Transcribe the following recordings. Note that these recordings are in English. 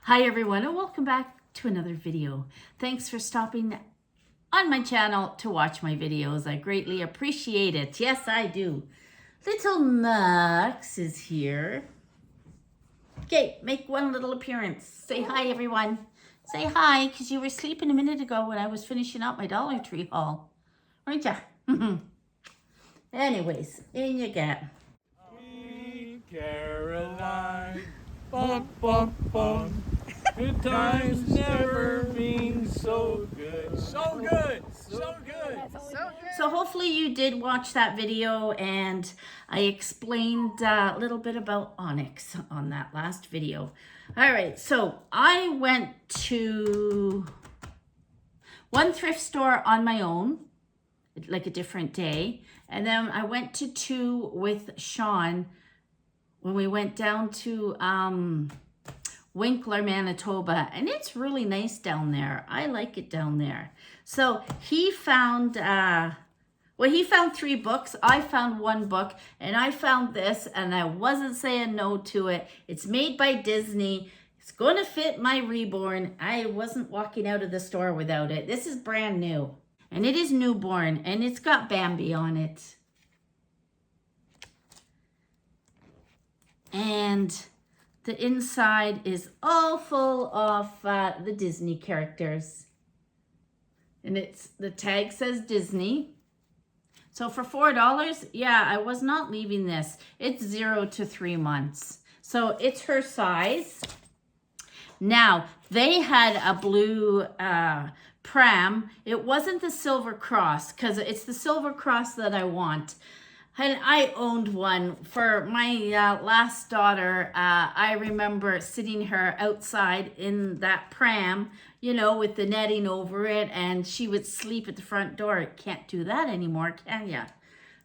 Hi everyone, and welcome back to another video. Thanks for stopping on my channel to watch my videos. I greatly appreciate it. Yes, I do. Little Max is here. Okay, make one little appearance. Say hi everyone. Say hi, because you were sleeping a minute ago when I was finishing up my Dollar Tree haul. Weren't ya? Anyways, in you get. Sweet Caroline, bum, bum, bum. Good times never been so good. So good. So good. So good. So hopefully you did watch that video, and I explained a little bit about Onyx on that last video. All right, so I went to one thrift store on my own, like a different day. And then I went to two with Sean when we went down to Winkler, Manitoba, and it's really nice down there. I like it down there. So he found, he found 3 books. I found 1 book, and I found this, and I wasn't saying no to it. It's made by Disney. It's going to fit my Reborn. I wasn't walking out of the store without it. This is brand new, and it is newborn, and it's got Bambi on it. And the inside is all full of the Disney characters. And the tag says Disney. So for $4, yeah, I was not leaving this. It's 0 to 3 months. So it's her size. Now, they had a blue pram. It wasn't the Silver Cross, because it's the Silver Cross that I want. And I owned one for my last daughter. I remember sitting her outside in that pram, you know, with the netting over it, and she would sleep at the front door. Can't do that anymore, can ya?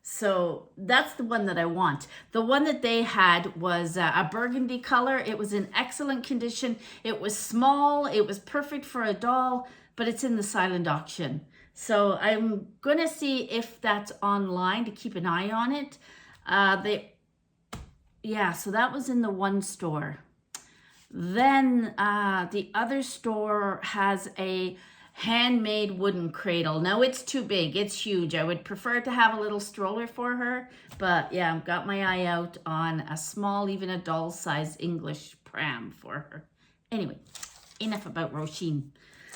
So that's the one that I want. The one that they had was a burgundy color. It was in excellent condition. It was small. It was perfect for a doll, but it's in the silent auction. So I'm going to see if that's online to keep an eye on it. So that was in the one store. Then the other store has a handmade wooden cradle. Now it's too big. It's huge. I would prefer to have a little stroller for her. But yeah, I've got my eye out on a small, even a doll-size English pram for her. Anyway, enough about Roisin.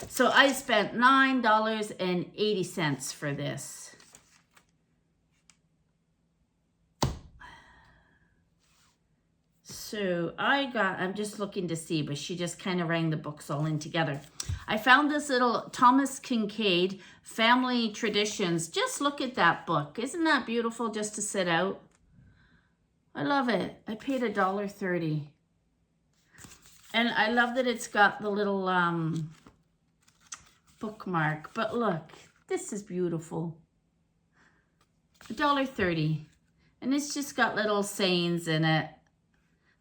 So I spent $9.80 for this. So I'm just looking to see, but she just kind of rang the books all in together. I found this little Thomas Kincaid Family Traditions. Just look at that book. Isn't that beautiful just to sit out? I love it. I paid $1.30. And I love that it's got the little bookmark. But look, this is beautiful. $1.30. And it's just got little sayings in it.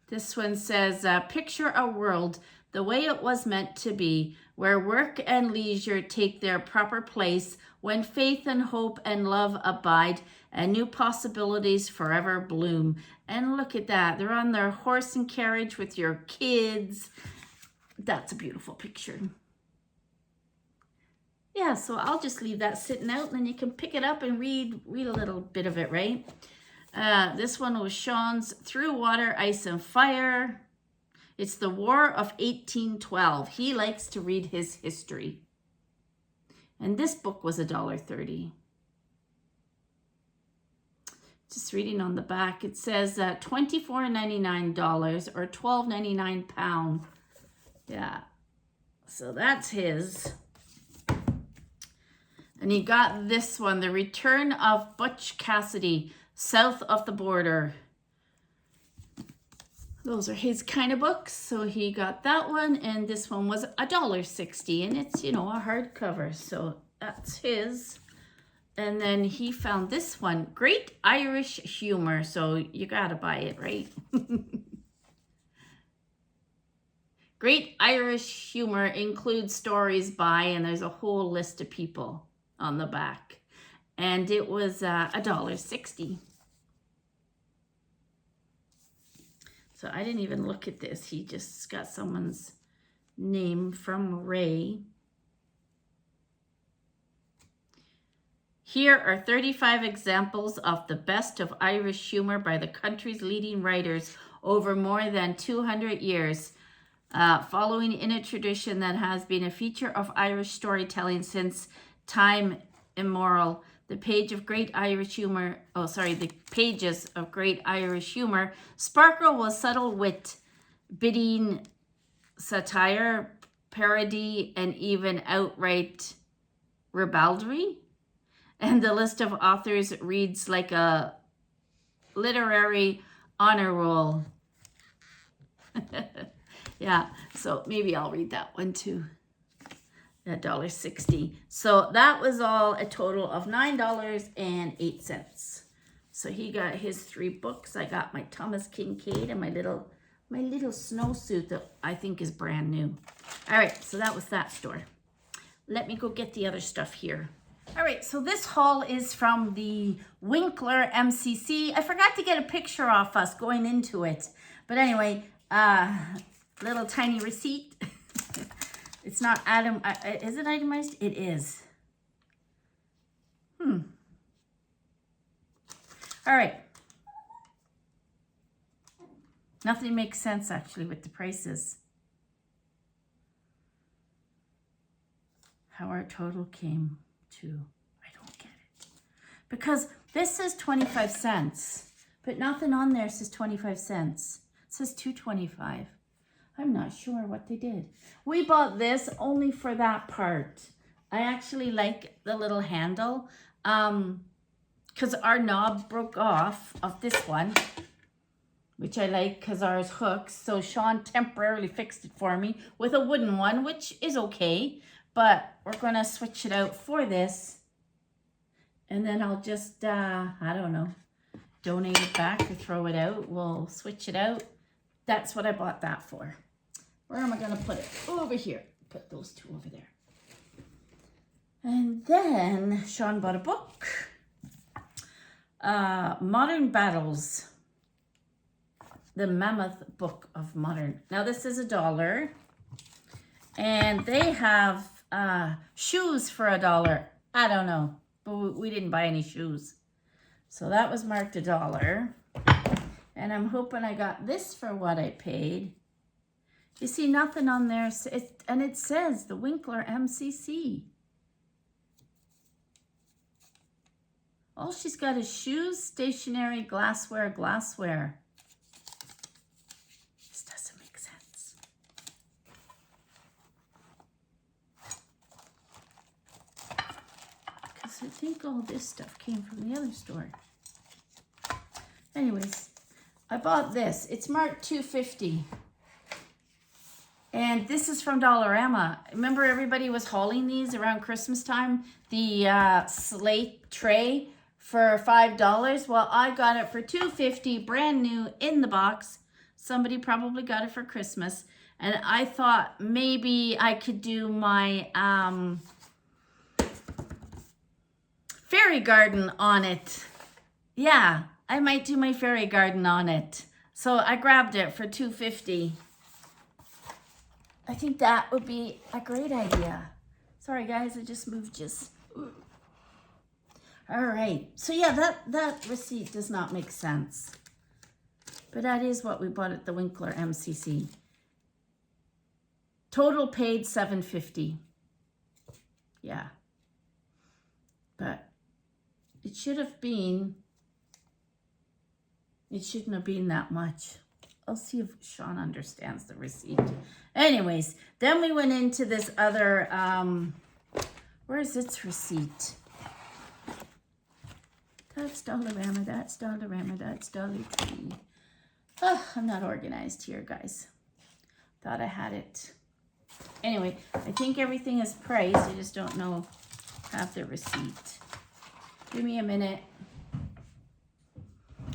This one says, picture a world the way it was meant to be, where work and leisure take their proper place, when faith and hope and love abide, and new possibilities forever bloom. And look at that. They're on their horse and carriage with your kids. That's a beautiful picture. Yeah, so I'll just leave that sitting out, and then you can pick it up and read a little bit of it, right? This one was Sean's Through Water, Ice and Fire. It's the War of 1812. He likes to read his history. And this book was $1.30. Just reading on the back, it says $24.99 or $12.99 pound. Yeah, so that's his. And he got this one, The Return of Butch Cassidy, South of the Border. Those are his kind of books. So he got that one, and this one was $1.60, and it's, you know, a hardcover. So that's his. And then he found this one, Great Irish Humor. So you gotta buy it, right? Great Irish Humor includes stories by, and there's a whole list of people on the back. And it was $1.60. So I didn't even look at this. He just got someone's name from Ray. Here are 35 examples of the best of Irish humor by the country's leading writers over more than 200 years, following in a tradition that has been a feature of Irish storytelling since time immemorial. The pages of great Irish humor sparkle with subtle wit, biting satire, parody, and even outright ribaldry. And the list of authors reads like a literary honor roll. Yeah, so maybe I'll read that one too. $1.60. So that was all a total of $9.08. So he got his 3 books. I got my Thomas Kincaid and my little snowsuit that I think is brand new. All right, so that was that store. Let me go get the other stuff here. All right, so this haul is from the Winkler MCC. I forgot to get a picture off us going into it. But anyway, little tiny receipt. It's not is it itemized? It is. All right. Nothing makes sense actually with the prices. How our total came to, I don't get it. Because this says 25 cents, but nothing on there says 25 cents. It says $2.25. I'm not sure what they did. We bought this only for that part. I actually like the little handle because our knob broke off of this one, which I like because ours hooks. So Sean temporarily fixed it for me with a wooden one, which is okay. But we're going to switch it out for this. And then I'll just, I don't know, donate it back or throw it out. We'll switch it out. That's what I bought that for. Where am I going to put it? Over here. Put those 2 over there. And then Sean bought a book. Modern Battles. The Mammoth Book of Modern. Now this is $1. And they have shoes for $1. I don't know. But we didn't buy any shoes. So that was marked $1. And I'm hoping I got this for what I paid. You see nothing on there, and it says the Winkler MCC. All she's got is shoes, stationery, glassware. This doesn't make sense. Because I think all this stuff came from the other store. Anyways, I bought this. It's marked $2.50. And this is from Dollarama. Remember everybody was hauling these around Christmas time? The slate tray for $5. Well, I got it for $2.50, brand new in the box. Somebody probably got it for Christmas. And I thought maybe I could do my fairy garden on it. Yeah, I might do my fairy garden on it. So I grabbed it for $2.50. I think that would be a great idea. Sorry guys, I just moved just. All right, so yeah, that receipt does not make sense. But that is what we bought at the Winkler MCC. Total paid $7.50. Yeah. But it shouldn't have been that much. I'll see if Sean understands the receipt. Anyways, then we went into this other, where's its receipt? That's Dollarama, that's Dollar Tree. Oh, I'm not organized here, guys. Thought I had it. Anyway, I think everything is priced. I just don't have the receipt. Give me a minute.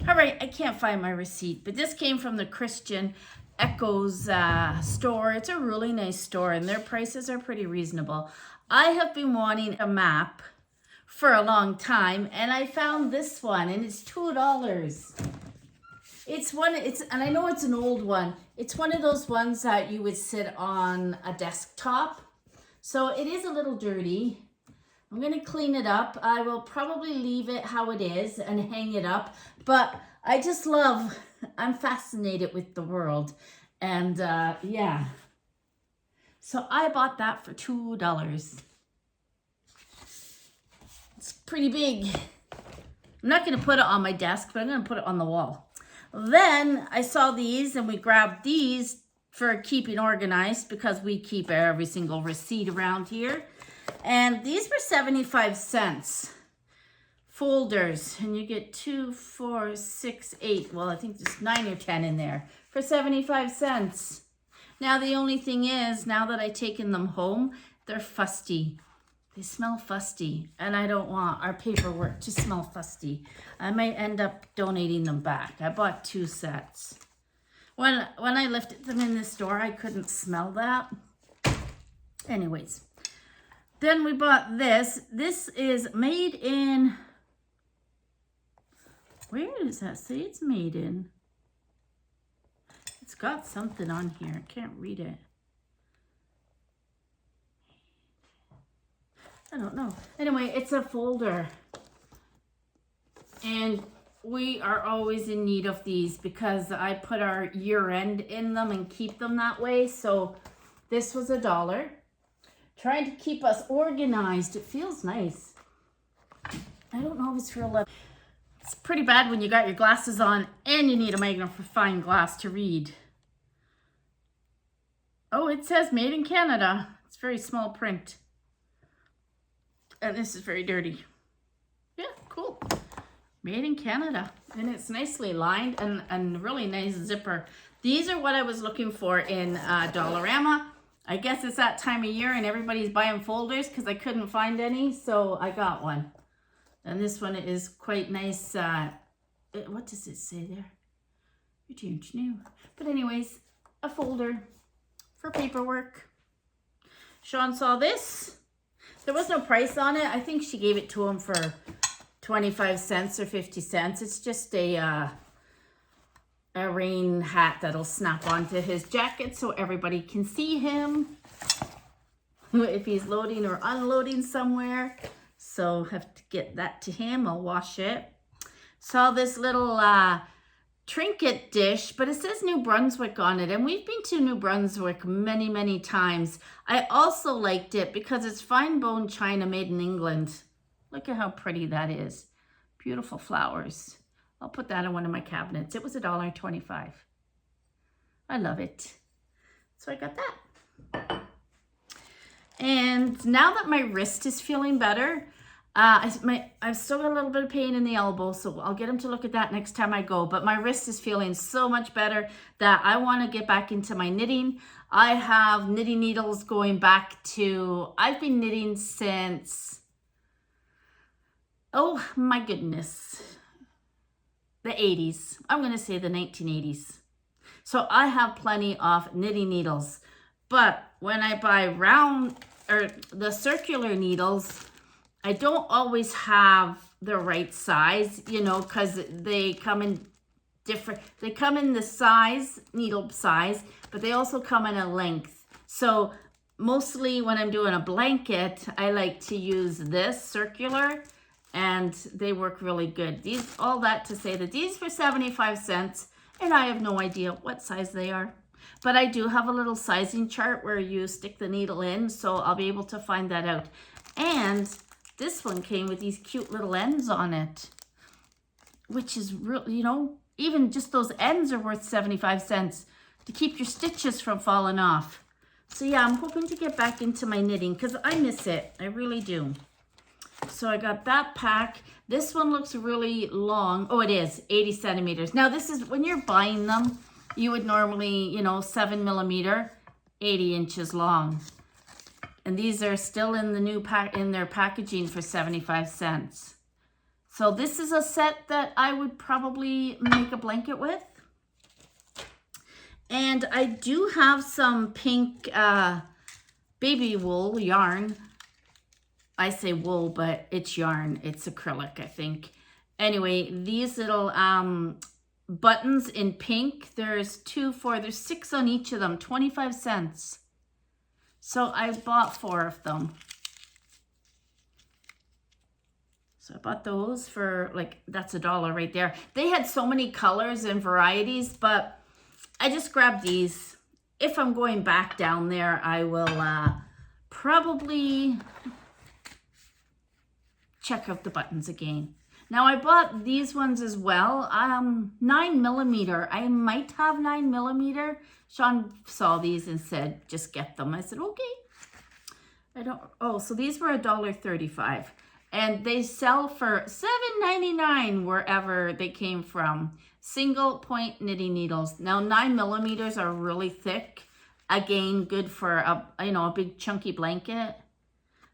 All right, I can't find my receipt, but this came from the Christian Echoes store. It's a really nice store, and their prices are pretty reasonable. I have been wanting a map for a long time, and I found this one, and it's $2. And I know it's an old one. It's one of those ones that you would sit on a desktop. So it is a little dirty. I'm going to clean it up. I will probably leave it how it is and hang it up. But I just I'm fascinated with the world. And yeah. So I bought that for $2. It's pretty big. I'm not going to put it on my desk, but I'm going to put it on the wall. Then I saw these and we grabbed these for keeping organized because we keep every single receipt around here. And these were 75 cents. Folders. And you get 2, 4, 6, 8. Well, I think there's 9 or 10 in there for 75 cents. Now, the only thing is, now that I've taken them home, they're fusty. They smell fusty, and I don't want our paperwork to smell fusty. I might end up donating them back. I bought 2 sets. When I lifted them in the store, I couldn't smell that. Anyways, then we bought this. This is made in, where does that say it's made in? It's got something on here. I can't read it. I don't know. Anyway, it's a folder. And we are always in need of these because I put our year end in them and keep them that way. So this was $1. Trying to keep us organized. It feels nice. I don't know if it's real leather. It's pretty bad when you got your glasses on and you need a magnifying glass to read. Oh, it says made in Canada. It's very small print. And this is very dirty. Yeah, cool. Made in Canada. And it's nicely lined and really nice zipper. These are what I was looking for in Dollarama. I guess it's that time of year and everybody's buying folders because I couldn't find any. So I got one. And this one is quite nice. What does it say there? You don't know. But anyways, a folder for paperwork. Sean saw this. There was no price on it. I think she gave it to him for 25 cents or 50 cents. It's just a rain hat that'll snap onto his jacket so everybody can see him if he's loading or unloading somewhere. So have to get that to him. I'll wash it. Saw this little trinket dish, but it says New Brunswick on it, and we've been to New Brunswick many, many times. I also liked it because it's fine bone china made in England. Look at how pretty that is. Beautiful flowers. I'll put that in one of my cabinets. It was $1.25. I love it. So I got that. And now that my wrist is feeling better, I've still got a little bit of pain in the elbow, so I'll get him to look at that next time I go. But my wrist is feeling so much better that I want to get back into my knitting. I have knitting needles going back to, I've been knitting since, oh my goodness, the 80s. I'm going to say the 1980s. So I have plenty of knitting needles. But when I buy round or the circular needles, I don't always have the right size, you know, because they come in different, they come in the size, needle size, but they also come in a length. So mostly when I'm doing a blanket, I like to use this circular and they work really good. These, all that to say that these were 75 cents and I have no idea what size they are. But I do have a little sizing chart where you stick the needle in, so I'll be able to find that out. And this one came with these cute little ends on it, which is real, you know, even just those ends are worth 75 cents to keep your stitches from falling off. So yeah, I'm hoping to get back into my knitting because I miss it. I really do. So I got that pack. This one looks really long. Oh, it is 80 centimeters. Now this is, when you're buying them, you would normally, you know, 7mm, 80 inches long. And these are still in the new pack, in their packaging for 75 cents. So this is a set that I would probably make a blanket with. And I do have some pink baby wool yarn. I say wool, but it's yarn. It's acrylic, I think. Anyway, these little buttons in pink. There's 6 on each of them, 25 cents. So I bought 4 of them. So I bought those for like, that's $1 right there. They had so many colors and varieties, but I just grabbed these. If I'm going back down there, I will probably check out the buttons again. Now I bought these ones as well. 9mm. I might have 9mm. Sean saw these and said, just get them. I said, okay. So these were $1.35. And they sell for $7.99 wherever they came from. Single point knitting needles. Now 9mm are really thick. Again, good for a big chunky blanket.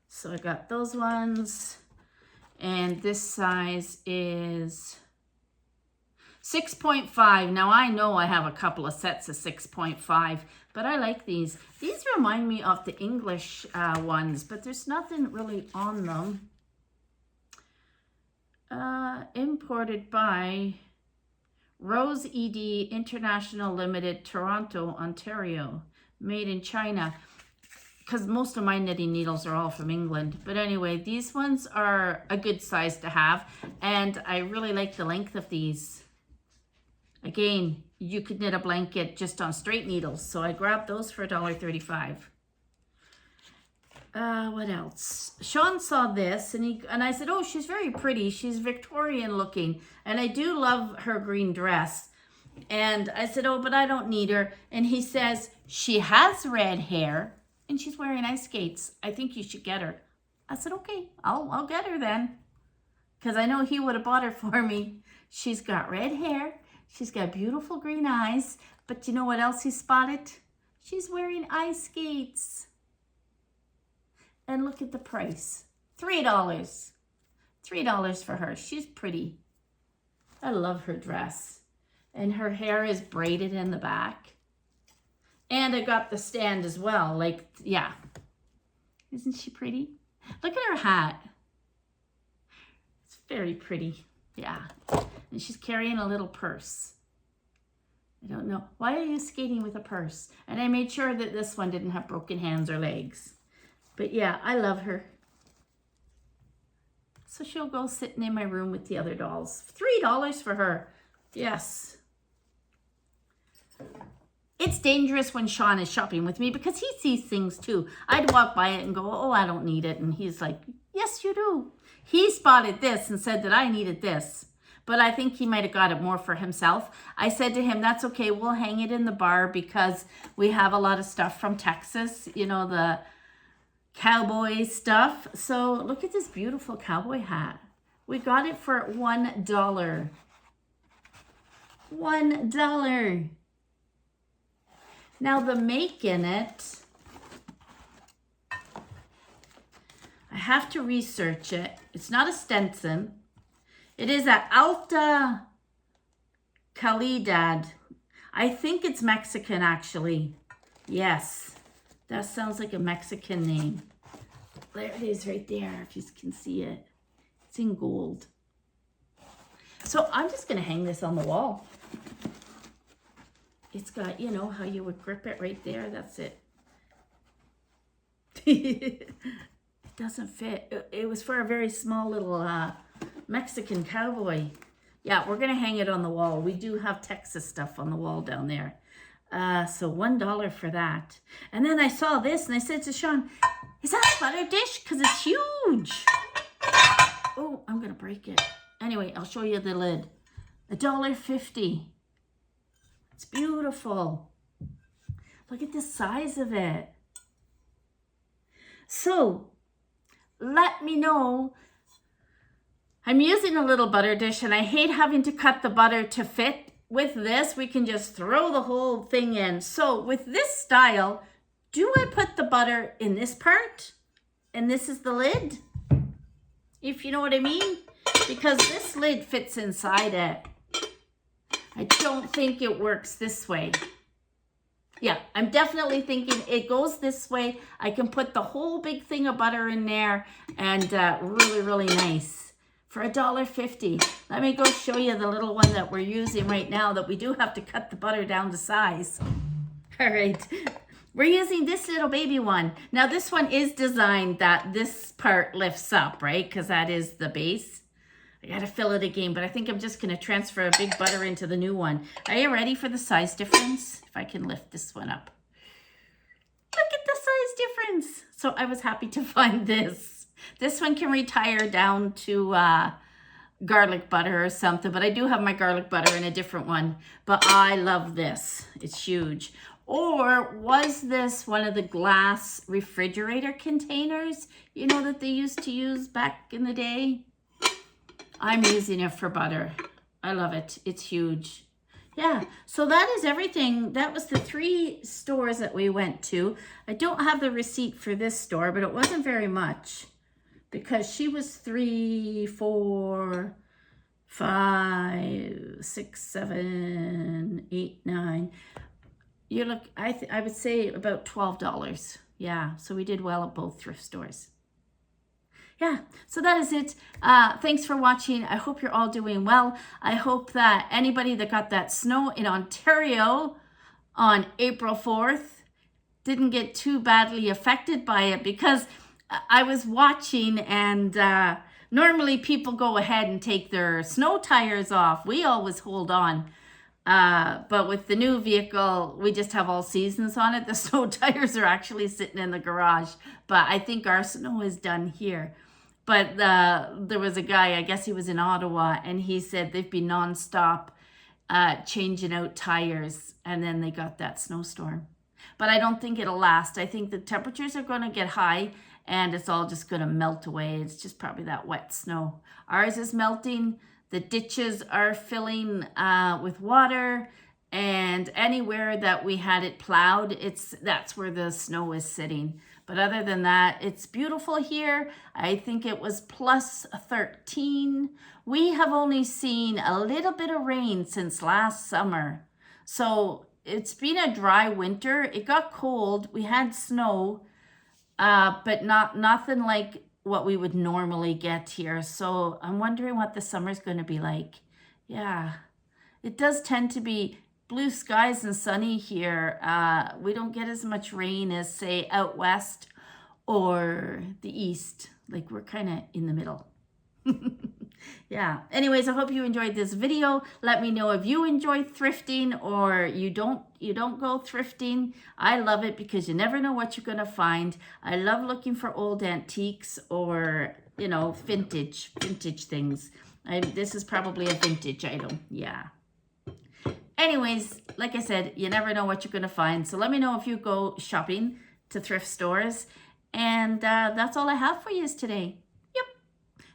So I got those ones. And this size is 6.5. Now I know I have a couple of sets of 6.5, but I like these. These remind me of the English ones, but there's nothing really on them. Imported by Rose ED International Limited, Toronto, Ontario. Made in China. Because most of my knitting needles are all from England. But anyway, these ones are a good size to have. And I really like the length of these. Again, you could knit a blanket just on straight needles. So I grabbed those for $1.35. What else? Sean saw this and I said, oh, she's very pretty. She's Victorian looking. And I do love her green dress. And I said, oh, but I don't need her. And he says, she has red hair and she's wearing ice skates. I think you should get her. I said, okay, I'll get her then. Because I know he would have bought her for me. She's got red hair. She's got beautiful green eyes. But you know what else he spotted? She's wearing ice skates. And look at the price. $3. $3 for her. She's pretty. I love her dress. And her hair is braided in the back. And I got the stand as well. Like, yeah. Isn't she pretty? Look at her hat. It's very pretty. Yeah. And she's carrying a little purse. I don't know. Why are you skating with a purse? And I made sure that this one didn't have broken hands or legs. But yeah, I love her. So she'll go sitting in my room with the other dolls. $3 for her. Yes. It's dangerous when Sean is shopping with me because he sees things too. I'd walk by it and go, oh, I don't need it. And he's like, yes, you do. He spotted this and said that I needed this. But I think he might have got it more for himself. I said to him, that's okay. We'll hang it in the bar because we have a lot of stuff from Texas. You know, the cowboy stuff. So look at this beautiful cowboy hat. We got it for $1. $1. Now the make in it, I have to research it. It's not a Stenson. It is a Alta Calidad. I think it's Mexican actually. Yes, that sounds like a Mexican name. There it is right there, if you can see it. It's in gold. So I'm just gonna hang this on the wall. It's got, you know, how you would grip it right there. That's it. It doesn't fit. It was for a very small little Mexican cowboy. Yeah, we're going to hang it on the wall. We do have Texas stuff on the wall down there. So $1 for that. And then I saw this and I said to Sean, is that a butter dish? Because it's huge. Oh, I'm going to break it. Anyway, I'll show you the lid. $1.50. It's beautiful. Look at the size of it. So, let me know. I'm using a little butter dish and I hate having to cut the butter to fit. With this, we can just throw the whole thing in. So, with this style, do I put the butter in this part? And this is the lid? If you know what I mean? Because this lid fits inside it. I don't think it works this way. Yeah, I'm definitely thinking it goes this way. I can put the whole big thing of butter in there and really, really nice. for $1.50. Let me go show you the little one that we're using right now that we do have to cut the butter down to size. All right. We're using this little baby one. Now this one is designed that this part lifts up, right? Because that is the base. I gotta fill it again, but I think I'm just gonna transfer a big butter into the new one. Are you ready for the size difference? If I can lift this one up. Look at the size difference. So I was happy to find this. This one can retire down to garlic butter or something, but I do have my garlic butter in a different one. But I love this. It's huge. Or was this one of the glass refrigerator containers, you know, that they used to use back in the day? I'm using it for butter. I love it. It's huge. Yeah, so that is everything. That was the 3 stores that we went to. I don't have the receipt for this store, but it wasn't very much because she was 3, 4, 5, 6, 7, 8, 9. You look, I would say about $12. Yeah, so we did well at both thrift stores. Yeah, so that is it. Thanks for watching. I hope you're all doing well. I hope that anybody that got that snow in Ontario on April 4th didn't get too badly affected by it, because I was watching, and normally people go ahead and take their snow tires off. We always hold on. But with the new vehicle, we just have all seasons on it. The snow tires are actually sitting in the garage, but I think our snow is done here. But there was a guy, I guess he was in Ottawa, and he said they've been nonstop changing out tires, and then they got that snowstorm. But I don't think it'll last. I think the temperatures are going to get high, and it's all just going to melt away. It's just probably that wet snow. Ours is melting. The ditches are filling with water, and anywhere that we had it plowed, that's where the snow is sitting. But other than that, it's beautiful here. I think it was plus 13. We have only seen a little bit of rain since last summer. So it's been a dry winter. It got cold. We had snow, but nothing like what we would normally get here. So I'm wondering what the summer's going to be like. Yeah, it does tend to be blue skies and sunny here. We don't get as much rain as, say, out west or the east. Like, we're kind of in the middle. Yeah. Anyways, I hope you enjoyed this video. Let me know if you enjoy thrifting or you don't go thrifting. I love it because you never know what you're going to find. I love looking for old antiques or, you know, vintage things. This is probably a vintage item. Yeah. Anyways, like I said, you never know what you're going to find. So let me know if you go shopping to thrift stores. And that's all I have for you today. Yep.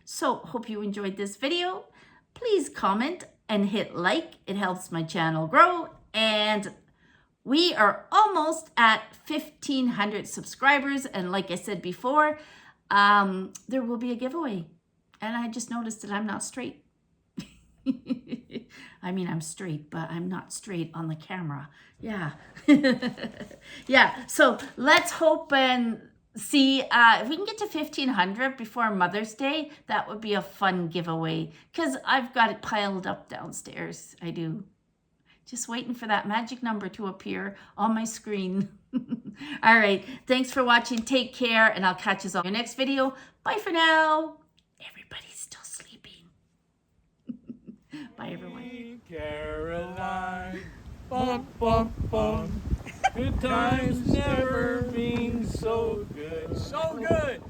So hope you enjoyed this video. Please comment and hit like. It helps my channel grow. And we are almost at 1,500 subscribers. And like I said before, there will be a giveaway. And I just noticed that I'm not straight. I mean, I'm straight, but I'm not straight on the camera. Yeah. Yeah. So let's hope and see if we can get to 1,500 before Mother's Day. That would be a fun giveaway because I've got it piled up downstairs. I do. Just waiting for that magic number to appear on my screen. All right. Thanks for watching. Take care, and I'll catch you all in your next video. Bye for now. Everybody's still sleeping. Bye, everyone. Caroline, bum, bum, bum. Good times never been so good. So good.